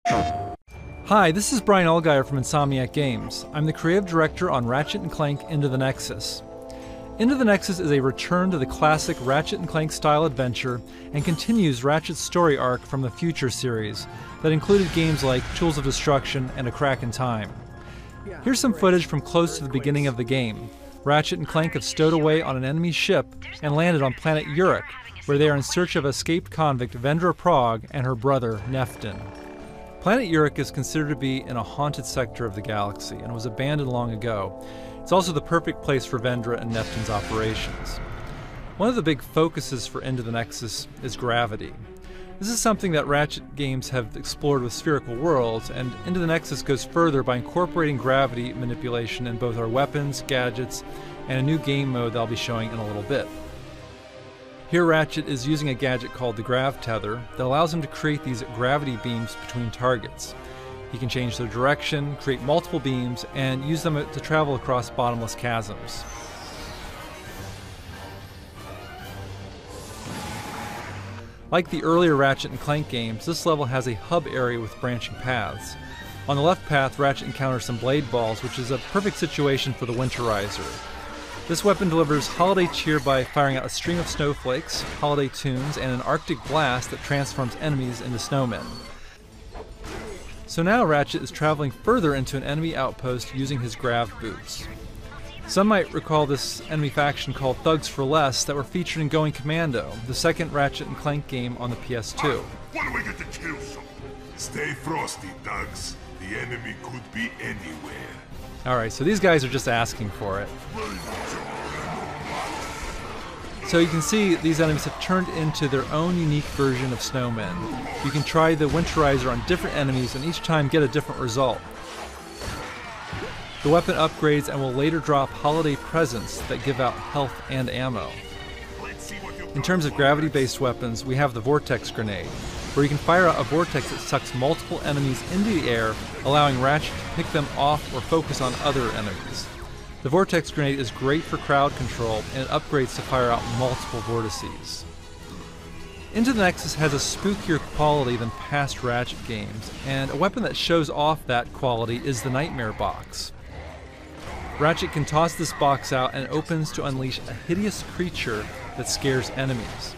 Hi, this is Brian Allgaier from Insomniac Games. I'm the creative director on Ratchet & Clank Into the Nexus. Into the Nexus is a return to the classic Ratchet & Clank style adventure and continues Ratchet's story arc from the Future series that included games like Tools of Destruction and A Crack in Time. Here's some footage from close to the beginning of the game. Ratchet and Clank have stowed away on an enemy ship and landed on planet Uruk, where they are in search of escaped convict Vendra Prague and her brother Neftin. Planet Uruk is considered to be in a haunted sector of the galaxy and was abandoned long ago. It's also the perfect place for Vendra and Neftin's operations. One of the big focuses for Into the Nexus is gravity. This is something that Ratchet games have explored with spherical worlds, and Into the Nexus goes further by incorporating gravity manipulation in both our weapons, gadgets, and a new game mode that I'll be showing in a little bit. Here Ratchet is using a gadget called the Grav Tether that allows him to create these gravity beams between targets. He can change their direction, create multiple beams, and use them to travel across bottomless chasms. Like the earlier Ratchet and Clank games, this level has a hub area with branching paths. On the left path, Ratchet encounters some blade balls, which is a perfect situation for the Winterizer. This weapon delivers holiday cheer by firing out a stream of snowflakes, holiday tunes, and an Arctic blast that transforms enemies into snowmen. So now Ratchet is traveling further into an enemy outpost using his grav boots. Some might recall this enemy faction called Thugs for Less that were featured in Going Commando, the second Ratchet and Clank game on the PS2. When we get to kill someone, stay frosty, thugs. The enemy could be anywhere. Alright, so these guys are just asking for it. So you can see these enemies have turned into their own unique version of snowmen. You can try the Winterizer on different enemies and each time get a different result. The weapon upgrades and will later drop holiday presents that give out health and ammo. In terms of gravity-based weapons, we have the Vortex Grenade, where you can fire out a vortex that sucks multiple enemies into the air, allowing Ratchet to pick them off or focus on other enemies. The Vortex Grenade is great for crowd control, and it upgrades to fire out multiple vortices. Into the Nexus has a spookier quality than past Ratchet games, and a weapon that shows off that quality is the Nightmare Box. Ratchet can toss this box out and it opens to unleash a hideous creature that scares enemies.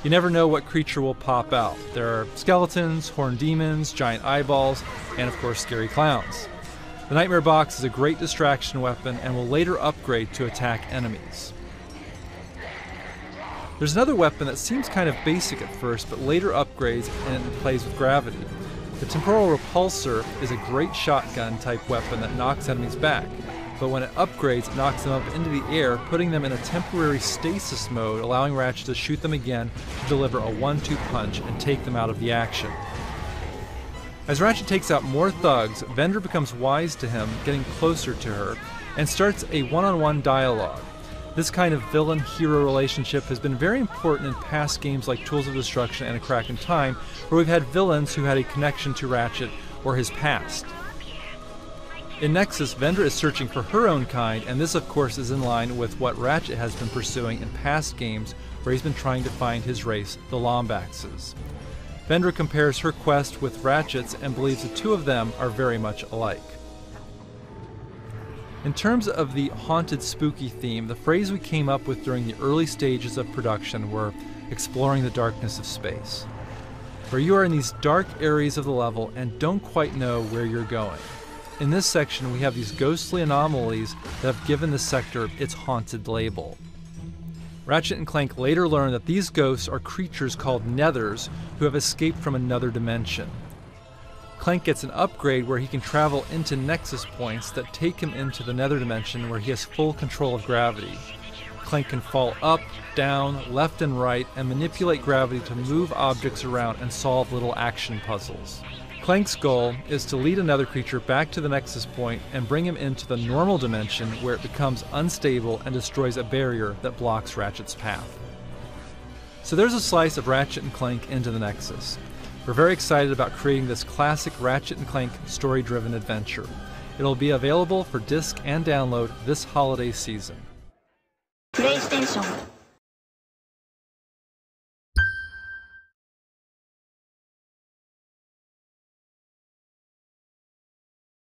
You never know what creature will pop out. There are skeletons, horned demons, giant eyeballs, and of course scary clowns. The Nightmare Box is a great distraction weapon and will later upgrade to attack enemies. There's another weapon that seems kind of basic at first but later upgrades and plays with gravity. The Temporal Repulsor is a great shotgun type weapon that knocks enemies back. But when it upgrades, it knocks them up into the air, putting them in a temporary stasis mode, allowing Ratchet to shoot them again to deliver a 1-2 punch and take them out of the action. As Ratchet takes out more thugs, Vendra becomes wise to him, getting closer to her, and starts a one-on-one dialogue. This kind of villain-hero relationship has been very important in past games like Tools of Destruction and A Crack in Time, where we've had villains who had a connection to Ratchet or his past. In Nexus, Vendra is searching for her own kind, and this of course is in line with what Ratchet has been pursuing in past games where he's been trying to find his race, the Lombaxes. Vendra compares her quest with Ratchet's and believes the two of them are very much alike. In terms of the haunted spooky theme, the phrase we came up with during the early stages of production were exploring the darkness of space, where you are in these dark areas of the level and don't quite know where you're going. In this section, we have these ghostly anomalies that have given the sector its haunted label. Ratchet and Clank later learn that these ghosts are creatures called Nethers who have escaped from another dimension. Clank gets an upgrade where he can travel into Nexus points that take him into the Nether dimension where he has full control of gravity. Clank can fall up, down, left and right, and manipulate gravity to move objects around and solve little action puzzles. Clank's goal is to lead another creature back to the Nexus point and bring him into the normal dimension where it becomes unstable and destroys a barrier that blocks Ratchet's path. So there's a slice of Ratchet and Clank Into the Nexus. We're very excited about creating this classic Ratchet and Clank story-driven adventure. It'll be available for disc and download this holiday season. PlayStation